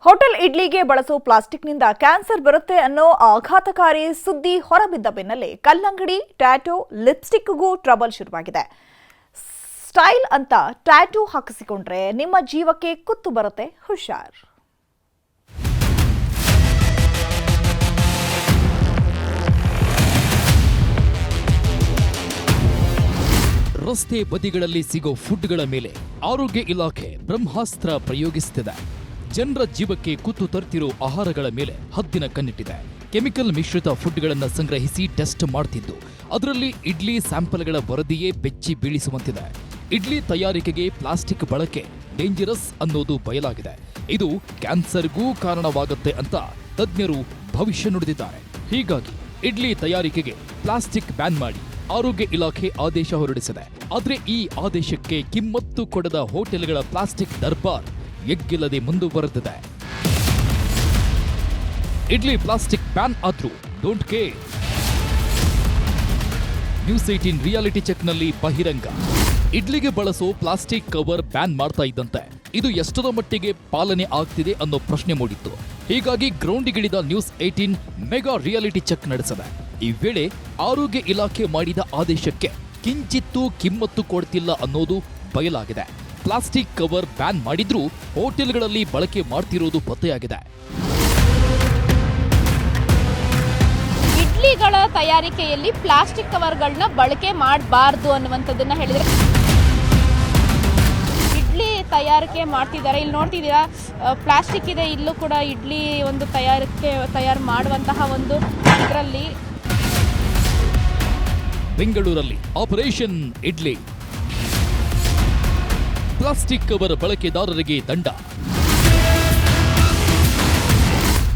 Hotel ಇಡ್ಲಿಗೆ ಬಳಸೋ ಪ್ಲಾಸ್ಟಿಕ್ನಿಂದ cancer ಬರುತ್ತೆ ಅನ್ನೋ ಆಘಾತಕಾರಿ ಸುದ್ದಿ ಹೊರಬಿದ್ದ ಬೆನ್ನಲ್ಲೇ ಕಲ್ಲಂಗಡಿ, ಟ್ಯಾಟೂ, ಲಿಪ್ಸ್ಟಿಕ್ಗೂ ಟ್ರಬಲ್ ಶುರುವಾಗಿದೆ. ಸ್ಟೈಲ್ ಅಂತ ಟ್ಯಾಟೂ ಹಾಕಿಸಿಕೊಂಡ್ರೆ ನಿಮ್ಮ ಜೀವಕ್ಕೆ ಕುತ್ತು ಬರುತ್ತೆ, ಹುಷಾರ್. ರಸ್ತೆ ಬದಿಗಳಲ್ಲಿ ಸಿಗೋ ಫುಡ್ಗಳ ಮೇಲೆ ಆರೋಗ್ಯ ಇಲಾಖೆ ಬ್ರಹ್ಮಾಸ್ತ್ರ ಪ್ರಯೋಗಿಸುತ್ತಿದೆ. ಜನರ ಜೀವಕ್ಕೆ ಕುತ್ತು ತರ್ತಿರೋ ಆಹಾರಗಳ ಮೇಲೆ ಹದ್ದಿನ ಕಣ್ಣಿಟ್ಟಿದೆ. ಕೆಮಿಕಲ್ ಮಿಶ್ರಿತ ಫುಡ್ಗಳನ್ನು ಸಂಗ್ರಹಿಸಿ ಟೆಸ್ಟ್ ಮಾಡ್ತಿದ್ದು, ಅದರಲ್ಲಿ ಇಡ್ಲಿ ಸ್ಯಾಂಪಲ್ಗಳ ವರದಿಯೇ ಬೆಚ್ಚಿ ಬೀಳಿಸುವಂತಿದೆ. ಇಡ್ಲಿ ತಯಾರಿಕೆಗೆ ಪ್ಲಾಸ್ಟಿಕ್ ಬಳಕೆ ಡೇಂಜರಸ್ ಅನ್ನೋದು ಬಯಲಾಗಿದೆ. ಇದು ಕ್ಯಾನ್ಸರ್ಗೂ ಕಾರಣವಾಗುತ್ತೆ ಅಂತ ತಜ್ಞರು ಭವಿಷ್ಯ ನುಡಿದಿದ್ದಾರೆ. ಹೀಗಾಗಿ ಇಡ್ಲಿ ತಯಾರಿಕೆಗೆ ಪ್ಲಾಸ್ಟಿಕ್ ಬ್ಯಾನ್ ಮಾಡಿ ಆರೋಗ್ಯ ಇಲಾಖೆ ಆದೇಶ ಹೊರಡಿಸಿದೆ. ಆದರೆ ಈ ಆದೇಶಕ್ಕೆ ಕಿಮ್ಮತ್ತು ಕೊಡದ ಹೋಟೆಲ್ಗಳ ಪ್ಲಾಸ್ಟಿಕ್ ದರ್ಬಾರ್ ಎಗ್ಗಿಲ್ಲದೆ ಮುಂದುವರೆದಿದೆ. ಇಡ್ಲಿ ಪ್ಲಾಸ್ಟಿಕ್ ಬ್ಯಾನ್ ಆದ್ರೂ ಡೋಂಟ್ ಕೇರ್. ನ್ಯೂಸ್ 18 ರಿಯಾಲಿಟಿ ಚೆಕ್ನಲ್ಲಿ ಬಹಿರಂಗ. ಇಡ್ಲಿಗೆ ಬಳಸೋ ಪ್ಲಾಸ್ಟಿಕ್ ಕವರ್ ಬ್ಯಾನ್ ಮಾಡ್ತಾ ಇದ್ದಂತೆ ಇದು ಎಷ್ಟರ ಮಟ್ಟಿಗೆ ಪಾಲನೆ ಆಗ್ತಿದೆ ಅನ್ನೋ ಪ್ರಶ್ನೆ ಮೂಡಿತ್ತು. ಹೀಗಾಗಿ ಗ್ರೌಂಡಿಗಿಳಿದ ನ್ಯೂಸ್ 18 ಮೆಗಾ ರಿಯಾಲಿಟಿ ಚೆಕ್ ನಡೆಸಿದೆ. ಈ ವೇಳೆ ಆರೋಗ್ಯ ಇಲಾಖೆ ಮಾಡಿದ ಆದೇಶಕ್ಕೆ ಕಿಂಚಿತ್ತೂ ಕಿಮ್ಮತ್ತು ಕೊಡ್ತಿಲ್ಲ ಅನ್ನೋದು ಬಯಲಾಗಿದೆ. ಪ್ಲಾಸ್ಟಿಕ್ ಕವರ್ ಬ್ಯಾನ್ ಮಾಡಿದ್ರೂ ಹೋಟೆಲ್ಗಳಲ್ಲಿ ಬಳಕೆ ಮಾಡ್ತಿರೋದು ಪತ್ತೆಯಾಗಿದೆ. ಇಡ್ಲಿಗಳ ತಯಾರಿಕೆಯಲ್ಲಿ ಪ್ಲಾಸ್ಟಿಕ್ ಕವರ್ಗಳನ್ನ ಬಳಕೆ ಮಾಡಬಾರ್ದು ಅನ್ನುವಂಥದ್ದನ್ನ ಹೇಳಿದರೆ, ಇಡ್ಲಿ ತಯಾರಿಕೆ ಮಾಡ್ತಿದ್ದಾರೆ. ಇಲ್ಲಿ ನೋಡ್ತಿದ್ದೀರಾ, ಪ್ಲಾಸ್ಟಿಕ್ ಇದೆ. ಇಲ್ಲೂ ಕೂಡ ಇಡ್ಲಿ ಒಂದು ತಯಾರು ಮಾಡುವಂತಹ ಒಂದು ಇದರಲ್ಲಿ ಬೆಂಗಳೂರಲ್ಲಿ ಆಪರೇಷನ್ ಇಡ್ಲಿ. ಪ್ಲಾಸ್ಟಿಕ್ ಕವರ್ ಬಳಕೆದಾರರಿಗೆ ದಂಡ.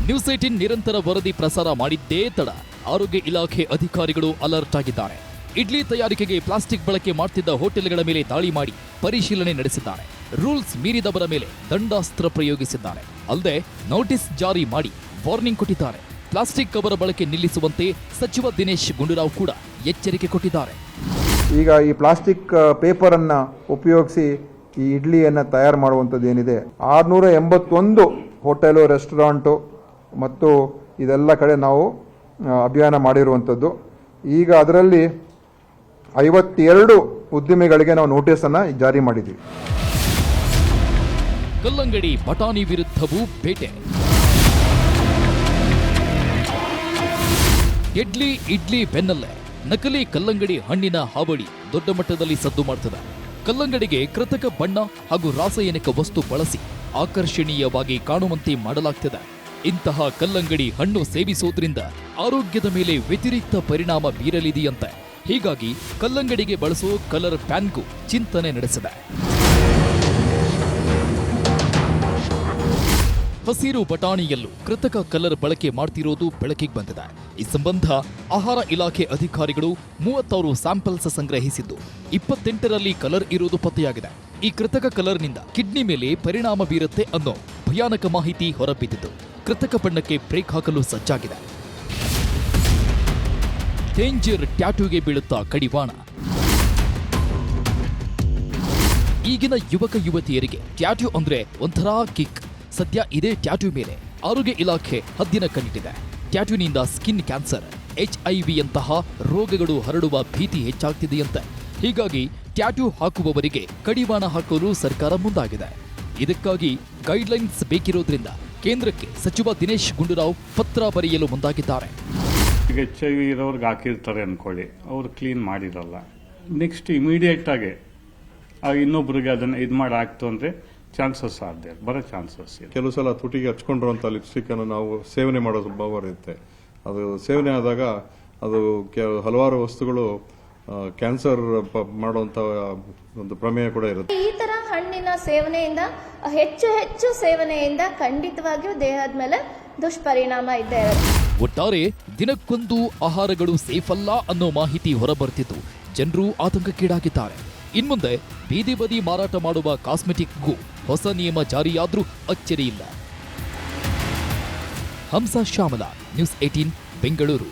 ನ್ಯೂಸ್ 18 ನಿರಂತರ ವರದಿ ಪ್ರಸಾರ ಮಾಡಿದ್ದೇ ತಡ ಆರೋಗ್ಯ ಇಲಾಖೆ ಅಧಿಕಾರಿಗಳು ಅಲರ್ಟ್ ಆಗಿದ್ದಾರೆ. ಇಡ್ಲಿ ತಯಾರಿಕೆಗೆ ಪ್ಲಾಸ್ಟಿಕ್ ಬಳಕೆ ಮಾಡ್ತಿದ್ದ ಹೋಟೆಲ್ಗಳ ಮೇಲೆ ದಾಳಿ ಮಾಡಿ ಪರಿಶೀಲನೆ ನಡೆಸಿದ್ದಾರೆ. ರೂಲ್ಸ್ ಮೀರಿದವರ ಮೇಲೆ ದಂಡಾಸ್ತ್ರ ಪ್ರಯೋಗಿಸಿದ್ದಾರೆ. ಅಲ್ಲದೆ ನೋಟಿಸ್ ಜಾರಿ ಮಾಡಿ ವಾರ್ನಿಂಗ್ ಕೊಟ್ಟಿದ್ದಾರೆ. ಪ್ಲಾಸ್ಟಿಕ್ ಕವರ್ ಬಳಕೆ ನಿಲ್ಲಿಸುವಂತೆ ಸಚಿವ ದಿನೇಶ್ ಗುಂಡೂರಾವ್ ಕೂಡ ಎಚ್ಚರಿಕೆ ಕೊಟ್ಟಿದ್ದಾರೆ. ಈಗ ಈ ಪ್ಲಾಸ್ಟಿಕ್ ಪೇಪರನ್ನು ಉಪಯೋಗಿಸಿ ಈ ಇಡ್ಲಿಯನ್ನು ತಯಾರು ಮಾಡುವಂಥದ್ದು ಏನಿದೆ, 681 ಹೋಟೆಲು, ರೆಸ್ಟೋರೆಂಟು ಮತ್ತು ಇದೆಲ್ಲ ಕಡೆ ನಾವು ಅಭಿಯಾನ ಮಾಡಿರುವಂಥದ್ದು. ಈಗ ಅದರಲ್ಲಿ 52 ಉದ್ಯಮಿಗಳಿಗೆ ನಾವು ನೋಟಿಸನ್ನು ಜಾರಿ ಮಾಡಿದ್ದೀವಿ. ಕಲ್ಲಂಗಡಿ, ಬಟಾಣಿ ವಿರುದ್ಧವೂ ಬೇಟೆ. ಇಡ್ಲಿ ಬೆನ್ನಲ್ಲೇ ನಕಲಿ ಕಲ್ಲಂಗಡಿ ಹಣ್ಣಿನ ಹಾವಳಿ ದೊಡ್ಡ ಮಟ್ಟದಲ್ಲಿ ಸದ್ದು ಮಾಡ್ತದೆ. ಕಲ್ಲಂಗಡಿಗೆ ಕೃತಕ ಬಣ್ಣ ಹಾಗೂ ರಾಸಾಯನಿಕ ವಸ್ತು ಬಳಸಿ ಆಕರ್ಷಣೀಯವಾಗಿ ಕಾಣುವಂತೆ ಮಾಡಲಾಗ್ತದೆ. ಇಂತಹ ಕಲ್ಲಂಗಡಿ ಹಣ್ಣು ಸೇವಿಸೋದ್ರಿಂದ ಆರೋಗ್ಯದ ಮೇಲೆ ವ್ಯತಿರಿಕ್ತ ಪರಿಣಾಮ ಬೀರಲಿದೆಯಂತೆ. ಹೀಗಾಗಿ ಕಲ್ಲಂಗಡಿಗೆ ಬಳಸೋ ಕಲರ್ ಪ್ಯಾನ್ಗೂ ಚಿಂತನೆ ನಡೆಸಿದೆ. ಹಸಿರು ಬಟಾಣಿಯಲ್ಲೂ ಕೃತಕ ಕಲರ್ ಬಳಕೆ ಮಾಡ್ತಿರೋದು ಬೆಳಕಿಗೆ ಬಂದಿದೆ. ಈ ಸಂಬಂಧ ಆಹಾರ ಇಲಾಖೆ ಅಧಿಕಾರಿಗಳು 36 ಸ್ಯಾಂಪಲ್ಸ್ ಸಂಗ್ರಹಿಸಿದ್ದು 28ರಲ್ಲಿ ಕಲರ್ ಇರೋದು ಪತ್ತೆಯಾಗಿದೆ. ಈ ಕೃತಕ ಕಲರ್ನಿಂದ ಕಿಡ್ನಿ ಮೇಲೆ ಪರಿಣಾಮ ಬೀರುತ್ತೆ ಅನ್ನೋ ಭಯಾನಕ ಮಾಹಿತಿ ಹೊರಬಿದ್ದಿದ್ದು ಕೃತಕ ಬಣ್ಣಕ್ಕೆ ಬ್ರೇಕ್ ಹಾಕಲು ಸಜ್ಜಾಗಿದೆ. ಡೇಂಜರ್ ಟ್ಯಾಟೂಗೆ ಬೀಳುತ್ತಾ ಕಡಿವಾಣ. ಈಗಿನ ಯುವಕ ಯುವತಿಯರಿಗೆ ಟ್ಯಾಟೂ ಅಂದ್ರೆ ಒಂಥರಾ ಕಿಕ್. ಸದ್ಯ ಇದೇ ಟ್ಯಾಟೂ ಮೇಲೆ ಆರೋಗ್ಯ ಇಲಾಖೆ ಹದ್ದಿನ ಕಣ್ಣಿಟ್ಟಿದೆ. ಟ್ಯಾಟೂನಿಂದ ಸ್ಕಿನ್ ಕ್ಯಾನ್ಸರ್, HIV ಯಂತಹ ರೋಗಗಳು ಹರಡುವ ಭೀತಿ ಹೆಚ್ಚಾಗ್ತಿದೆಯಂತೆ. ಹೀಗಾಗಿ ಟ್ಯಾಟೂ ಹಾಕುವವರಿಗೆ ಕಡಿವಾಣ ಹಾಕಲು ಸರ್ಕಾರ ಮುಂದಾಗಿದೆ. ಇದಕ್ಕಾಗಿ ಗೈಡ್ಲೈನ್ಸ್ ಬೇಕಿರೋದ್ರಿಂದ ಕೇಂದ್ರಕ್ಕೆ ಸಚಿವ ದಿನೇಶ್ ಗುಂಡೂರಾವ್ ಪತ್ರ ಬರೆಯಲು ಮುಂದಾಗಿದ್ದಾರೆ. HIV ಇರೋರ್ಗೆ ಹಾಕಿರ್ತಾರೆ ಅನ್ಕೊಳ್ಳಿ, ಅವ್ರು ಕ್ಲೀನ್ ಮಾಡಿರಲ್ಲ. ನೆಕ್ಸ್ಟ್ ಇಮಿಡಿಯೇಟ್ ಆಗಿ ಇನ್ನೊಬ್ರಿಗೆ ಅದನ್ನ ಇದು ಮಾಡಿ ಹಾಕ್ತು ಅಂದ್ರೆ ಚಾನ್ಸಸ್ ಆದ್ರೆ ಬರೋ ಚಾನ್ಸಸ್ ಇದೆ. ಕೆಲವು ಸಲ ತುಟಿಗೆ ಹಚ್ಕೊಂಡಿರುವಂಥ ಲಿಪ್ಸ್ಟಿಕ್ ಅನ್ನು ನಾವು ಸೇವನೆ ಮಾಡೋ ಸ್ವಭಾವ ಇರುತ್ತೆ. ಅದು ಸೇವನೆ ಆದಾಗ ಅದು ಹಲವಾರು ವಸ್ತುಗಳು ಕ್ಯಾನ್ಸರ್ ಮಾಡುವಂಥ ಒಂದು ಪ್ರಮೇಯ ಕೂಡ ಇರುತ್ತೆ. ಈ ತರ ಹಣ್ಣಿನ ಸೇವನೆಯಿಂದ ಹೆಚ್ಚು ಸೇವನೆಯಿಂದ ಖಂಡಿತವಾಗಿಯೂ ದೇಹದ ಮೇಲೆ ದುಷ್ಪರಿಣಾಮ ಇದ್ದೇ ಇರುತ್ತೆ. ಒಟ್ಟಾರೆ ದಿನಕ್ಕೊಂದು ಆಹಾರಗಳು ಸೇಫ್ ಅಲ್ಲ ಅನ್ನೋ ಮಾಹಿತಿ ಹೊರಬರ್ತಿದ್ದು ಜನರು ಆತಂಕಕ್ಕೀಡಾಗಿದ್ದಾರೆ. ಇನ್ಮುಂದೆ ಬೀದಿ ಬದಿ ಮಾರಾಟ ಮಾಡುವ ಕಾಸ್ಮೆಟಿಕ್ಗೂ ಹೊಸ ನಿಯಮ ಜಾರಿಯಾದ್ರೂ ಅಚ್ಚರಿಯಿಲ್ಲ. ಹಂಸ ಶ್ಯಾಮಲ, ನ್ಯೂಸ್ 18 ಬೆಂಗಳೂರು.